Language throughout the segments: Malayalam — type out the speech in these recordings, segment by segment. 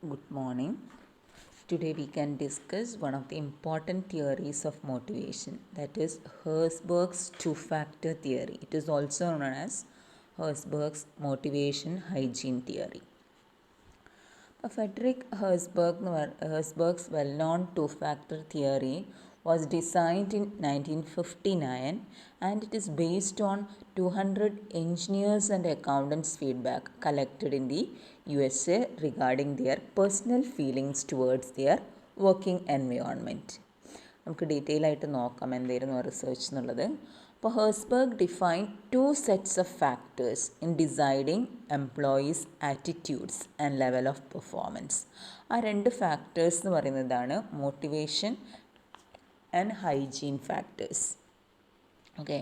Good morning. Today we can discuss one of the important theories of motivation, that is Herzberg's two-factor theory. It is also known as Herzberg's motivation hygiene theory. Frederick Herzberg's well-known two-factor theory was designed in 1959 and it is based on 200 engineers and accountants' feedback collected in the USA regarding their personal feelings towards their working environment. നമുക്ക് ഡീറ്റെയിൽ ആയിട്ട് നോക്കാം എന്തായിരുന്നു റിസർച്ച് എന്നുള്ളത്. അപ്പോൾ Herzberg defined two sets of factors in deciding employees attitudes and level of performance. ആ രണ്ട് ഫാക്ടേഴ്സ് എന്ന് പറയുന്നതാണ് motivation and hygiene factors. Okay,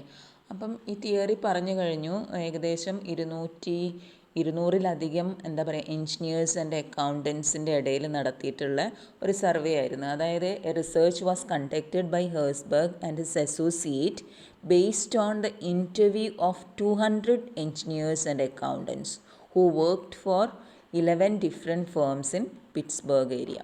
അപ്പം ഈ തിയറി പറഞ്ഞു കഴിഞ്ഞു. ഏകദേശം 200-200-ലധികം എഞ്ചിനീയേഴ്സ് ആൻഡ് അക്കൗണ്ടൻസിൻ്റെ ഇടയിൽ നടത്തിയിട്ടുള്ള ഒരു സർവേ ആയിരുന്നു. അതായത് a research was conducted by Herzberg and his associate based on the interview of 200 engineers and accountants who worked for 11 different firms in Pittsburgh area.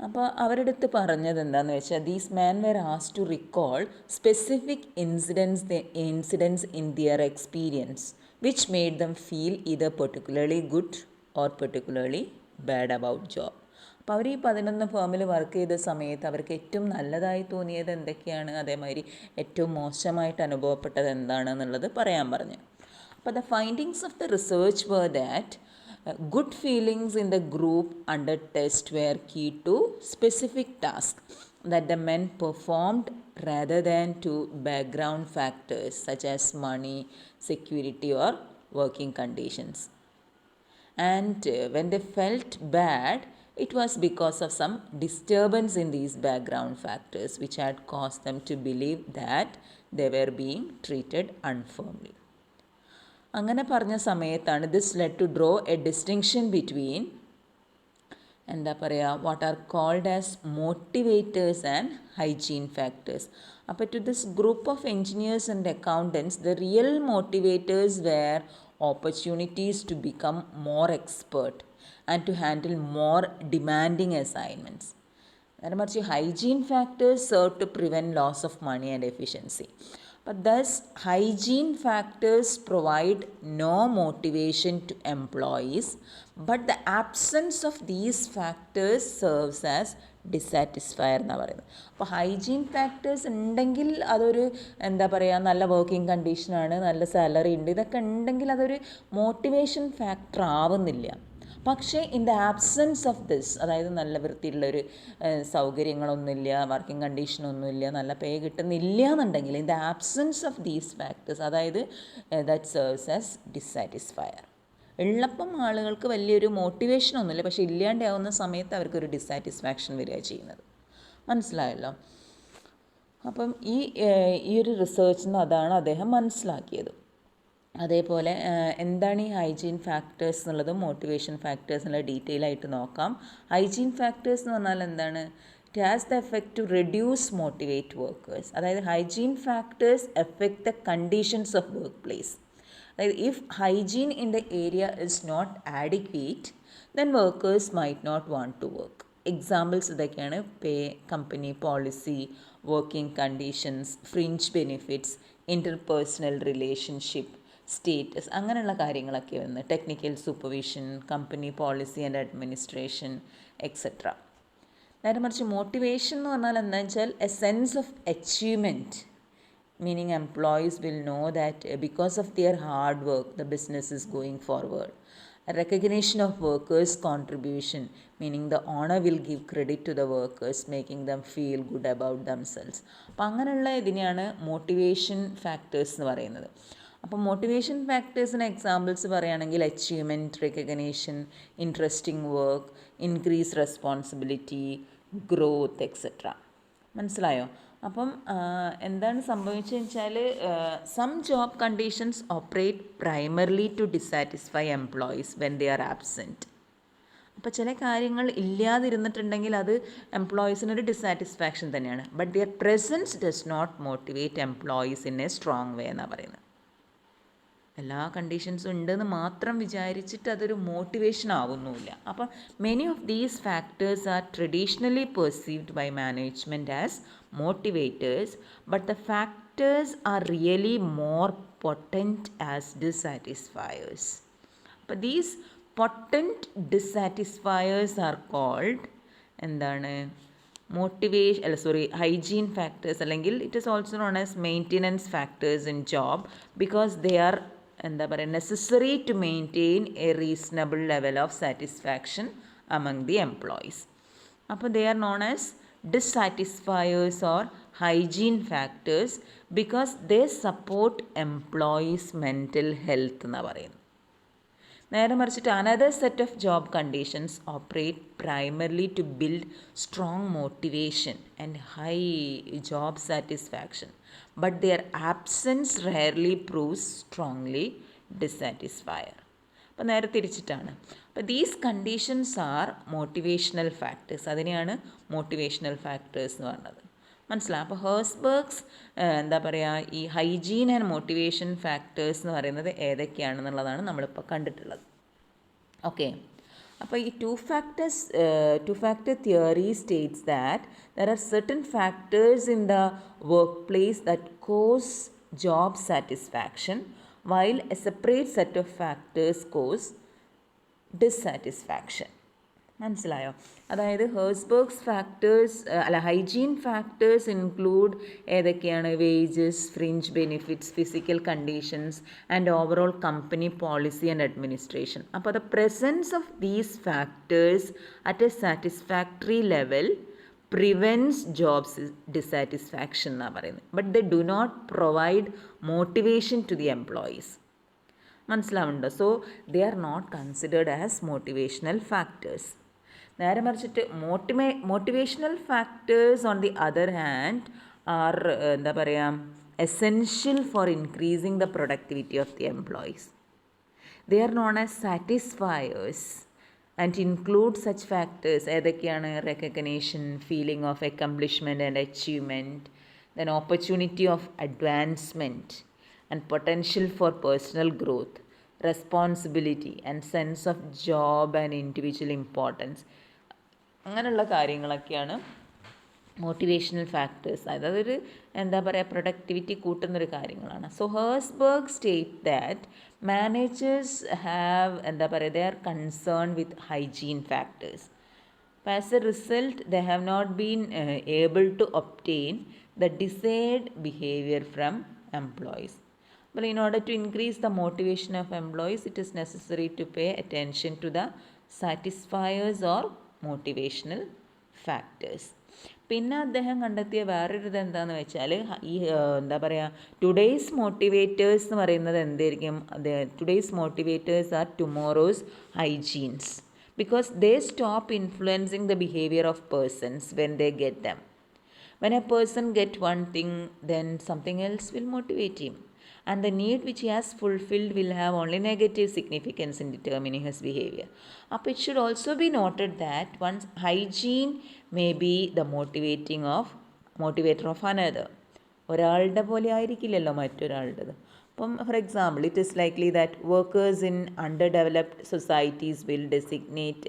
അപ്പോൾ അവരുടെ അടുത്ത് പറഞ്ഞത് എന്താണെന്ന് വെച്ചാൽ these men were asked to recall specific incidents in their experience which made them feel either particularly good or particularly bad about job. അപ്പോൾ അവർ ഈ 11 ഫേമിൽ വർക്ക് ചെയ്ത സമയത്ത് അവർക്ക് ഏറ്റവും നല്ലതായി തോന്നിയത് എന്തൊക്കെയാണ്, അതേമാതിരി ഏറ്റവും മോശമായിട്ട് അനുഭവപ്പെട്ടത് എന്താണെന്നുള്ളത് പറയാൻ പറഞ്ഞു. അപ്പോൾ the findings of the research were that good feelings in the group under test were key to specific tasks that the men performed rather than to background factors such as money, security or working conditions. And when they felt bad, it was because of some disturbance in these background factors which had caused them to believe that they were being treated unfairly. അങ്ങനെ പറഞ്ഞ സമയത്താണ് this led to draw a distinction between what are called as motivators and hygiene factors. അപ്പോൾ to this group of engineers and accountants the real motivators were opportunities to become more expert and to handle more demanding assignments. നേരെ മറിച്ച് hygiene factors serve to prevent loss of money and efficiency. But thus, hygiene factors provide no motivation to employees, but the absence of these factors serves as ഡിസാറ്റിസ്ഫയർ എന്നാണ് പറയുന്നത്. അപ്പോൾ ഹൈജീൻ ഫാക്ടേഴ്സ് ഉണ്ടെങ്കിൽ അതൊരു നല്ല വർക്കിംഗ് കണ്ടീഷനാണ്, നല്ല സാലറി ഉണ്ട്, ഇതൊക്കെ ഉണ്ടെങ്കിൽ അതൊരു മോട്ടിവേഷൻ ഫാക്ടർ ആവുന്നില്ല. പക്ഷേ in the absence of this, അതായത് നല്ല വൃത്തിയുള്ളൊരു സൗകര്യങ്ങളൊന്നുമില്ല, വർക്കിംഗ് കണ്ടീഷനൊന്നുമില്ല, നല്ല പേ കിട്ടുന്നില്ല എന്നുണ്ടെങ്കിൽ in the absence of these factors, അതായത് ദാറ്റ് സെർവ്സ് ആസ് ഡിസാറ്റിസ്ഫയർ. ഉള്ളപ്പം ആളുകൾക്ക് വലിയൊരു മോട്ടിവേഷനൊന്നുമില്ല, പക്ഷേ ഇല്ലാണ്ടാവുന്ന സമയത്ത് അവർക്കൊരു ഡിസാറ്റിസ്ഫാക്ഷൻ വരിക ചെയ്യുന്നത്. മനസ്സിലായല്ലോ? അപ്പം ഈ ഒരു റിസർച്ചിൽ നിന്ന് അതാണ് അദ്ദേഹം മനസ്സിലാക്കിയത്. അതേപോലെ എന്താണ് ഈ ഹൈജീൻ ഫാക്ടേഴ്സ് എന്നുള്ളതും മോട്ടിവേഷൻ ഫാക്ടേഴ്സ് എന്നുള്ള ഡീറ്റെയിൽ ആയിട്ട് നോക്കാം. ഹൈജീൻ ഫാക്ടേഴ്സ് എന്ന് പറഞ്ഞാൽ എന്താണ്? It has the effect to reduce motivate workers. അതായത് hygiene factors affect the conditions of work place. അതായത് if hygiene in the area is not adequate then workers might not want to work. Examples ഇതൊക്കെയാണ്: pay, company policy, working conditions, fringe benefits, interpersonal relationship, status, അങ്ങനെയുള്ള കാര്യങ്ങളൊക്കെ വരുന്നത്. Technical supervision, company policy and administration etcetera. നേരെ മറിച്ച് മോട്ടിവേഷൻ എന്ന് പറഞ്ഞാൽ എന്താണെന്ന് വെച്ചാൽ A sense of achievement, meaning employees will know that because of their hard work the business is going forward. A recognition of workers' contribution, meaning the owner will give credit to the workers, making them feel good about themselves. അപ്പോൾ അങ്ങനെയുള്ള ഇതിനെയാണ് മോട്ടിവേഷൻ ഫാക്ടേഴ്സ് എന്ന് പറയുന്നത്. അപ്പോൾ മോട്ടിവേഷൻ ഫാക്ടേഴ്സിന് എക്സാമ്പിൾസ് പറയുകയാണെങ്കിൽ achievement, recognition, interesting work, increase responsibility, growth etcetera. മനസ്സിലായോ? അപ്പം എന്താണ് സംഭവിച്ചതെന്ന് വെച്ചാൽ some job conditions operate primarily to dissatisfy employees when they are absent. അപ്പോൾ ചില കാര്യങ്ങൾ ഇല്ലാതിരുന്നിട്ടുണ്ടെങ്കിൽ അത് എംപ്ലോയീസിനൊരു ഡിസാറ്റിസ്ഫാക്ഷൻ തന്നെയാണ്. But their presence does not motivate employees in a strong way എന്നാണ് പറയുന്നത്. എല്ലാ കണ്ടീഷൻസും ഉണ്ടെന്ന് മാത്രം വിചാരിച്ചിട്ട് അതൊരു മോട്ടിവേഷൻ ആവുന്നുമില്ല. അപ്പം many of these factors are traditionally perceived by management as motivators, but the factors are really more potent as dissatisfiers. അപ്പോൾ these potent dissatisfiers are called എന്താണ്, ഹൈജീൻ ഫാക്ടേഴ്സ്, അല്ലെങ്കിൽ it is also known as maintenance factors in job, because they are necessary to maintain a reasonable level of satisfaction among the employees. അപ്പോൾ they are known as dissatisfiers or hygiene factors because they support employees mental health എന്നാണ് പറയുന്നത്. നേരെ മറിച്ചിട്ട് another set of job conditions operate primarily to build strong motivation and high job satisfaction, but their absence rarely proves strongly dissatisfier. അപ്പോൾ നേരെ തിരിച്ചിട്ടാണ്. അപ്പോൾ these conditions are motivational factors. അതിനെയാണ് മോട്ടിവേഷണൽ ഫാക്ടേഴ്സ് എന്ന് പറഞ്ഞത്. മനസ്സിലായി? അപ്പോൾ ഹേഴ്സ്ബർഗ്സ് ഈ ഹൈജീൻ ആൻഡ് മോട്ടിവേഷൻ ഫാക്ടേഴ്സ് എന്ന് പറയുന്നത് ഏതൊക്കെയാണെന്നുള്ളതാണ് നമ്മളിപ്പോൾ കണ്ടിട്ടുള്ളത്. ഓക്കെ, അപ്പോൾ ഈ to factor theory States that there are certain factors in the workplace that cause job satisfaction, while a separate set of factors cause dissatisfaction. മനസ്സിലായോ? അതായത് Herzberg's factors hygiene factors include ഏതൊക്കെയാണ്? Wages, fringe benefits, physical conditions and overall company policy and administration. അപ്പോൾ the presence of these factors at a satisfactory level prevents jobs dissatisfaction എന്നാണ് പറയുന്നത്. But they do not provide motivation to the employees. മനസ്സിലാവുന്നുണ്ടോ? So they are not considered as motivational factors. നേരെ മറിച്ചിട്ട് motivational factors on the other hand are essential for increasing the productivity of the employees. They are known as satisfiers and include such factors. ഏതൊക്കെയാണ്? Recognition, feeling of accomplishment and achievement, then opportunity of advancement and potential for personal growth, responsibility and sense of job and individual importance. അങ്ങനെയുള്ള കാര്യങ്ങളൊക്കെയാണ് മോട്ടിവേഷണൽ ഫാക്ടേഴ്സ്. അതൊരു പ്രൊഡക്ടിവിറ്റി കൂട്ടുന്നൊരു കാര്യങ്ങളാണ്. So Herzberg state that managers have they are concern with hygiene factors. As a result they have not been able to obtain the desired behaviour from employees. But in order to increase the motivation of employees, it is necessary to pay attention to the satisfiers or motivational factors. പിന്നെ അദ്ദേഹം കണ്ടെത്തിയ വേറൊരു എന്താണെന്ന് വെച്ചാൽ ഈ ടുഡേയ്സ് മോട്ടിവേറ്റേഴ്സ് എന്ന് പറയുന്നത് എന്തായിരിക്കും? Today's motivators are tomorrow's hygienes, because they stop influencing the behaviour of persons when they get them. When a person gets one thing, then something else will motivate him, and the need which he has fulfilled will have only negative significance in determining his behavior. It should also be noted that one's hygiene may be the motivator of another. ഒരാളുടെ പോലെ ആയിരിക്കില്ലല്ലോ മറ്റൊരാളുടേത്. അപ്പം for example, it is likely that workers in under developed societies will designate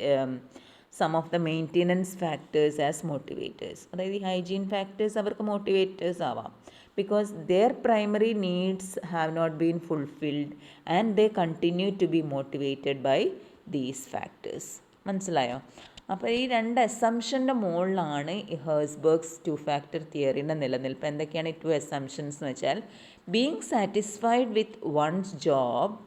some of the maintenance factors as motivators. അതായത് ഈ ഹൈജീൻ ഫാക്ടേഴ്സ് അവർക്ക് മോട്ടിവേറ്റേഴ്സ് ആവാം, because their primary needs have not been fulfilled and they continue to be motivated by these factors. മനസ്സിലായോ? അപ്പോൾ ഈ രണ്ട് അസംഷൻ്റെ മുകളിലാണ് ഈ ഹേഴ്സ്ബർഗ്സ് ടു ഫാക്ടർ തിയറിൻ്റെ നിലനിൽപ്പ്. എന്തൊക്കെയാണ് ഈ ടു അസംഷൻസ് എന്ന് വെച്ചാൽ, being satisfied with once job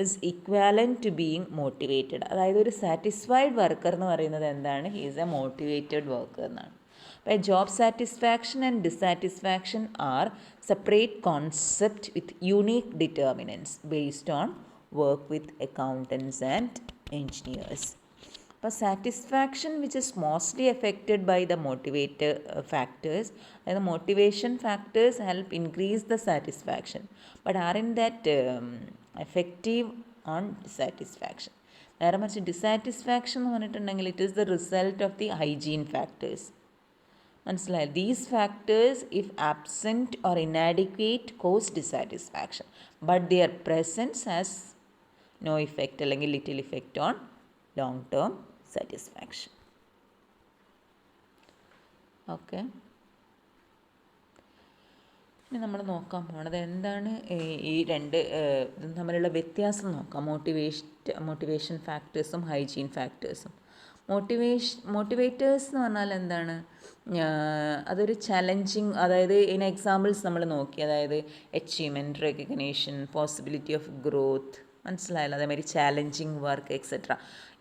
is equivalent to being motivated. അതായത് ഒരു സാറ്റിസ്ഫൈഡ് വർക്കർ എന്ന് പറയുന്നത് എന്താണ്? He is a motivated worker എന്നാണ്. അപ്പോൾ job satisfaction and dissatisfaction are separate concept with unique determinants based on work with accountants and engineers. അപ്പോൾ satisfaction which is mostly affected by the motivator factors, അതായത് motivation factors help increase the satisfaction, but are in that effective on dissatisfaction. നേരെ മറിച്ച് ഡിസാറ്റിസ്ഫാക്ഷൻ എന്ന് പറഞ്ഞിട്ടുണ്ടെങ്കിൽ it is the result of the hygiene factors. മനസ്സിലായി. These factors if absent or inadequate cause dissatisfaction but their presence has no effect അല്ലെങ്കിൽ little effect on long term satisfaction. Okay, ഇനി നമ്മൾ നോക്കാൻ പോകുന്നത് എന്താണ് ഈ രണ്ട് തമ്മിലുള്ള വ്യത്യാസം നോക്കാം. മോട്ടിവേഷൻ ഫാക്ടേഴ്സും ഹൈജീൻ ഫാക്ടേഴ്സും. മോട്ടിവേറ്റേഴ്സ് എന്ന് പറഞ്ഞാൽ എന്താണ്? അതൊരു ചലഞ്ചിങ്, അതായത് ഇതിന് എക്സാമ്പിൾസ് നമ്മൾ നോക്കി, അതായത് achievement, recognition, possibility of growth, മനസ്സിലായല്ലോ. അതേമാതിരി ചാലഞ്ചിങ് വർക്ക് എക്സെട്ര.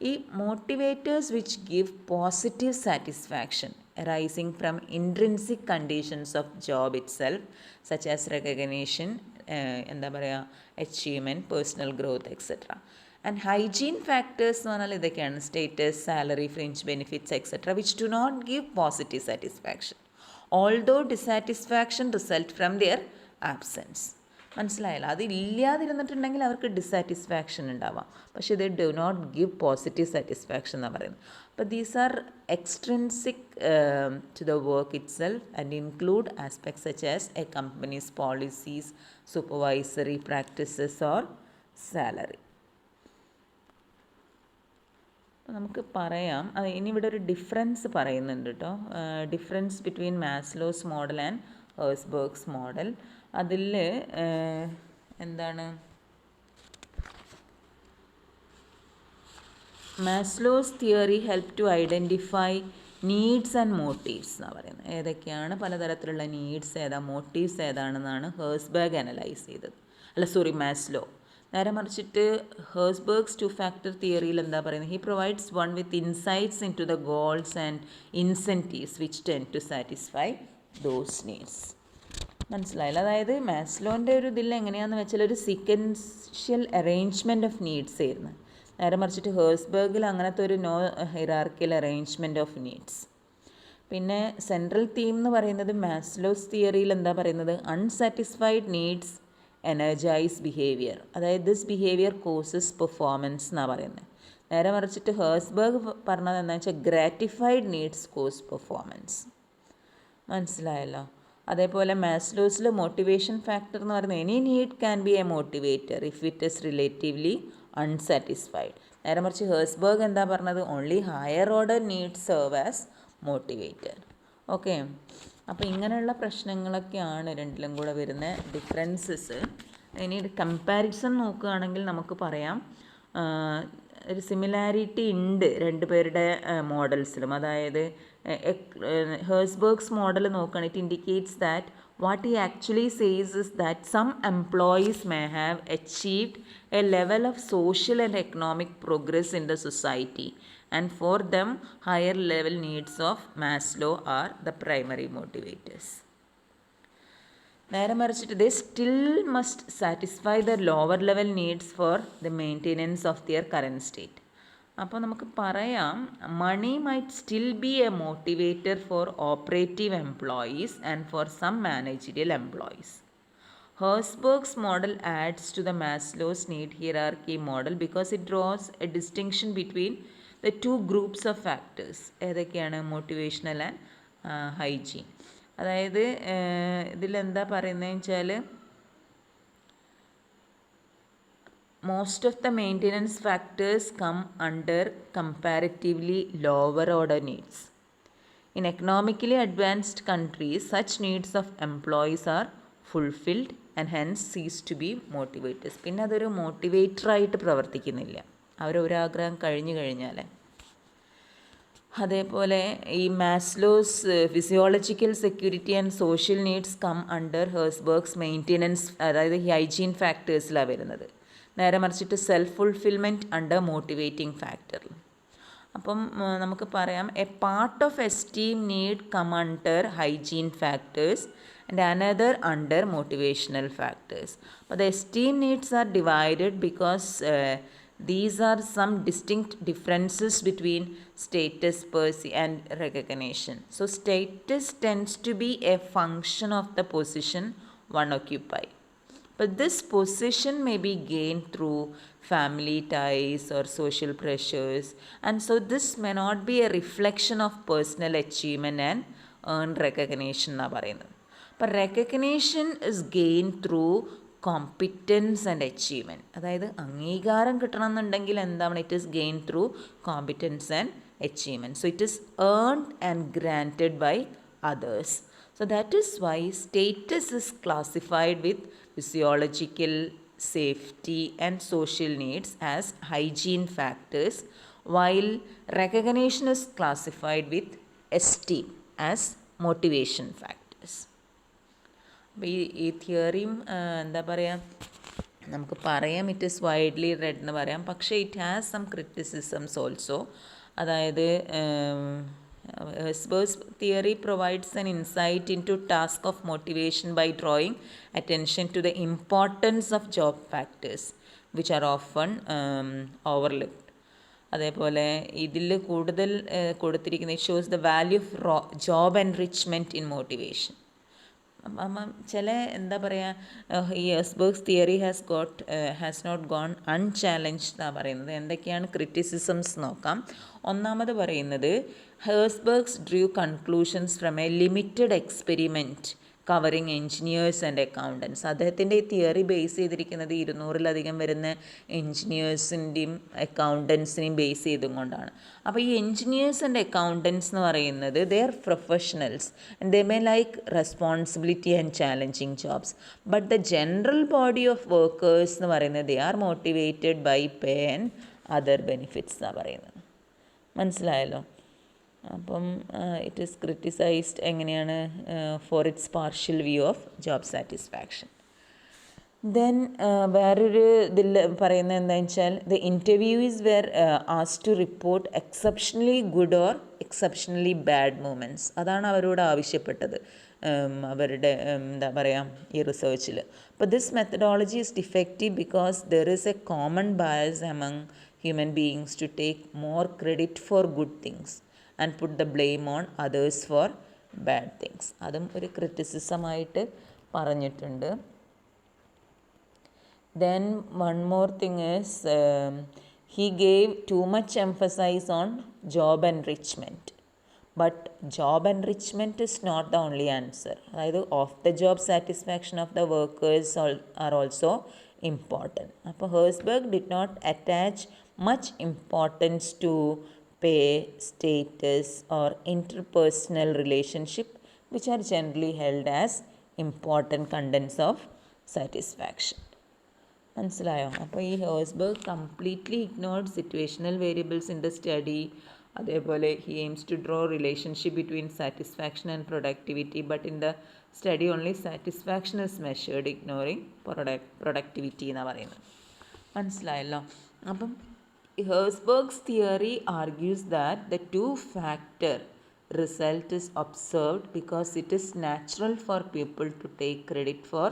ഈ motivators which give positive satisfaction arising from intrinsic conditions of job itself such as recognition, എന്താ പറയുക, achievement, personal growth etc. And hygiene factors എന്ന് പറഞ്ഞാൽ ഇതൊക്കെയാണ്: status, salary, fringe benefits etcetera which do not give positive satisfaction although dissatisfaction result from their absence. മനസ്സിലായല്ലോ. അത് ഇല്ലാതിരുന്നിട്ടുണ്ടെങ്കിൽ അവർക്ക് ഡിസാറ്റിസ്ഫാക്ഷൻ ഉണ്ടാവാം, പക്ഷേ they do not give positive satisfaction എന്നാണ് പറയുന്നത്. അപ്പോൾ these are extrinsic to the work itself and include aspects such as a company's policies, supervisory practices or salary. അപ്പോൾ നമുക്ക് പറയാം, ഇനി ഇവിടെ ഒരു ഡിഫറൻസ് പറയുന്നുണ്ട് കേട്ടോ. Difference between Maslow's model and Herzberg's model. അതിൽ എന്താണ്, Maslow's theory help to identify needs and motives എന്നാണ് പറയുന്നത്. ഏതൊക്കെയാണ് പലതരത്തിലുള്ള നീഡ്സ് ഏതാ, മോട്ടീവ്സ് ഏതാണെന്നാണ് ഹേഴ്സ്ബർഗ് അനലൈസ് ചെയ്തത്. മാസ്ലോ. നേരെ മറിച്ചിട്ട് ഹേഴ്സ്ബർഗ്സ് ടു ഫാക്ടർ തിയറിയിൽ എന്താ പറയുന്നത്? He provides one with insights into the goals and incentives which tend to satisfy those needs. മനസ്സിലായില്ല. അതായത് മാസ്ലോൻ്റെ ഒരു ഇതിൽ എങ്ങനെയാണെന്ന് വെച്ചാൽ ഒരു സീക്വൻഷ്യൽ അറേഞ്ച്മെൻറ്റ് ഓഫ് നീഡ്സ് ആയിരുന്നു. നേരെ മറിച്ചിട്ട് ഹേഴ്സ്ബർഗിൽ അങ്ങനത്തെ ഒരു no hierarchical arrangement of needs. പിന്നെ സെൻട്രൽ തീം എന്ന് പറയുന്നത് മാസ്ലോസ് തിയറിയിൽ എന്താ പറയുന്നത്? അൺസാറ്റിസ്ഫൈഡ് നീഡ്സ് എനർജൈസ് ബിഹേവിയർ, അതായത് ദിസ് ബിഹേവിയർ കോസസ് പെർഫോമൻസ് എന്നാണ് പറയുന്നത്. നേരെ മറിച്ചിട്ട് ഹേഴ്സ്ബർഗ് പറഞ്ഞത് എന്താണെന്ന് വെച്ചാൽ ഗ്രാറ്റിഫൈഡ് നീഡ്സ് കോസ് പെർഫോമൻസ്. മനസ്സിലായല്ലോ. അതേപോലെ മാസ്ലോസിൽ മോട്ടിവേഷൻ ഫാക്ടർ എന്ന് പറയുന്നത് any need can be a motivator if it is relatively unsatisfied. നേരെ മറിച്ച് ഹേഴ്സ്ബർഗ് എന്താ പറഞ്ഞത്? Only higher order needs serve as motivator. Okay, അപ്പോൾ ഇങ്ങനെയുള്ള പ്രശ്നങ്ങളൊക്കെയാണ് രണ്ടിലും കൂടെ വരുന്ന ഡിഫറൻസസ്. ഇനി കമ്പാരിസൺ നോക്കുകയാണെങ്കിൽ നമുക്ക് പറയാം ഒരു സിമിലാരിറ്റി ഉണ്ട് രണ്ടുപേരുടെ മോഡൽസിലും. അതായത് ഹേഴ്സ്ബർഗ്സ് മോഡൽ നോക്കുകയാണ്, it indicates that what he actually says is that some employees may have achieved a level of social and economic progress in the society and for them higher level needs of Maslow are the primary motivators. നേരെ മറിച്ചിട്ട് they still must satisfy the lower level needs for the maintenance of their current state. അപ്പോൾ നമുക്ക് പറയാം money might still be a motivator four operative employees and for some managerial employees. Herzberg's model adds to the Maslow's need hierarchy model because it draws a distinction between the two groups of factors. ഏതൊക്കെയാണ്? Motivational and hygiene. അതായത് ഇതിലെന്താ പറയുന്നതെന്ന് വെച്ചാൽ most of the maintenance factors come under comparatively lower order needs. In economically advanced countries, such needs of employees are fulfilled and hence cease to be motivators. പിന്നെ അതൊരു മോട്ടിവേറ്ററായിട്ട് പ്രവർത്തിക്കുന്നില്ല, അവരൊരാഗ്രഹം കഴിഞ്ഞു കഴിഞ്ഞാൽ. അതേപോലെ ഈ Maslow's physiological security and social needs come under Herzberg's maintenance, അതായത് ഹൈജീൻ ഫാക്ടേഴ്സിലാണ് വരുന്നത്. നേരെ മറിച്ചിട്ട് self fulfilment under motivating factor. അപ്പം നമുക്ക് പറയാം a part of esteem need come under hygiene factors and another under motivational factors. അപ്പോൾ the esteem needs are divided because these are some distinct differences between status and recognition. So status tends to be a function of the position one occupies. But this position may be gained through family ties or social pressures, and so this may not be a reflection of personal achievement and earn recognition എന്നാണ് പറയുന്നത്. അപ്പോൾ recognition is gain through competence and achievement. അതായത് അംഗീകാരം കിട്ടണമെന്നുണ്ടെങ്കിൽ എന്താണ്? It is gain through competence and achievement. So it is earned and granted by others. So that is why status is classified with physiological, safety and social needs as hygiene factors, while recognition is classified with esteem as motivation factors. അപ്പോൾ ഈ തിയറിയും എന്താ പറയുക, നമുക്ക് പറയാം ഇറ്റ് ഈസ് വൈഡ്ലി റെഡ് എന്ന് പറയാം. പക്ഷേ it has some criticisms also. അതായത് Herzberg's theory provides an insight into task of motivation by drawing attention to the importance of job factors which are often overlooked. അതേപോലെ ഇതിൽ കൂടുതൽ കൊടുത്തിരിക്കുന്ന it shows the value of job enrichment in motivation. അപ്പം ചില എന്താ പറയുക, ഈ Herzberg's theory has not gone unchallenged എന്നാണ് പറയുന്നത്. എന്തൊക്കെയാണ് ക്രിറ്റിസിസംസ് നോക്കാം. ഒന്നാമത് പറയുന്നത്, Herzberg's drew conclusions from a limited experiment covering engineers and accountants. അദ്ദേഹത്തിൻ്റെ ഈ തിയറി ബേസ് ചെയ്തിരിക്കുന്നത് 200-ലധികം വരുന്ന എൻജിനീയേഴ്സിൻ്റെയും അക്കൗണ്ടൻസിനെയും ബേസ് ചെയ്തും കൊണ്ടാണ്. അപ്പോൾ ഈ എൻജിനീയേഴ്സ് ആൻഡ് അക്കൗണ്ടൻസ് എന്ന് പറയുന്നത് they are professionals and they may like responsibility and challenging jobs. But the general body of workers എന്ന് പറയുന്നത് they are motivated by pay and other benefits എന്നാണ് പറയുന്നത്. മനസ്സിലായല്ലോ? അപ്പം ഇറ്റ് ഈസ് ക്രിറ്റിസൈസ്ഡ് എങ്ങനെയാണ്? For its partial view of job satisfaction. Then വേറൊരു ഇതിൽ പറയുന്നത് എന്താണെന്ന് വെച്ചാൽ, the interviews were asked to report exceptionally good or exceptionally bad moments. അതാണ് അവരോട് ആവശ്യപ്പെട്ടത് അവരുടെ എന്താ പറയുക ഈ റിസർച്ചിൽ. അപ്പോൾ this methodology is defective because there is a common bias among human beings to take more credit for good things and put the blame on others for bad things. അതും ഒരു ക്രിറ്റിസിസമായിട്ട് പറഞ്ഞിട്ടുണ്ട്. Then one more thing is he gave too much emphasis on job enrichment. But job enrichment is not the only answer. അതായത് of the job satisfaction of the workers are also important. അപ്പോൾ Herzberg did not attach much importance to pay, status or interpersonal relationship which are generally held as important contents of satisfaction. മനസ്സിലായോ? അപ്പോൾ ഈ Herzberg completely ignored situational variables in the study. അതേപോലെ he aims to draw relationship between satisfaction and productivity, but in the study only satisfaction is measured ignoring productivity എന്നാണ് പറയുന്നത്. മനസ്സിലായല്ലോ? അപ്പം Herzberg's theory argues that the two factor result is observed because it is natural for people to take credit for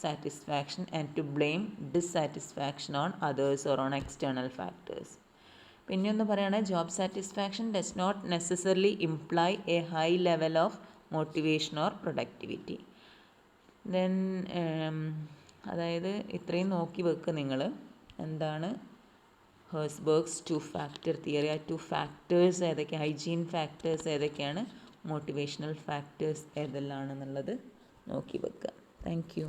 satisfaction and to blame dissatisfaction on others or on external factors. പിന്നെ ഒന്ന് പറയുകയാണെങ്കിൽ job satisfaction does not necessarily imply a high level of motivation or productivity. Then അതായത് ഇത്രയും നോക്കി വെക്കുക നിങ്ങൾ. എന്താണ് ഹെർസ്ബർഗ്സ് ടു ഫാക്ടർ തിയറി? ആ ടു ഫാക്ടേഴ്സ് ഏതൊക്കെയാണ്? ഹൈജീൻ ഫാക്ടേഴ്സ് ഏതൊക്കെയാണ്? മോട്ടിവേഷണൽ ഫാക്ടേഴ്സ് ഏതെല്ലാമാണെന്നുള്ളത് നോക്കി വെക്കുക. Thank U.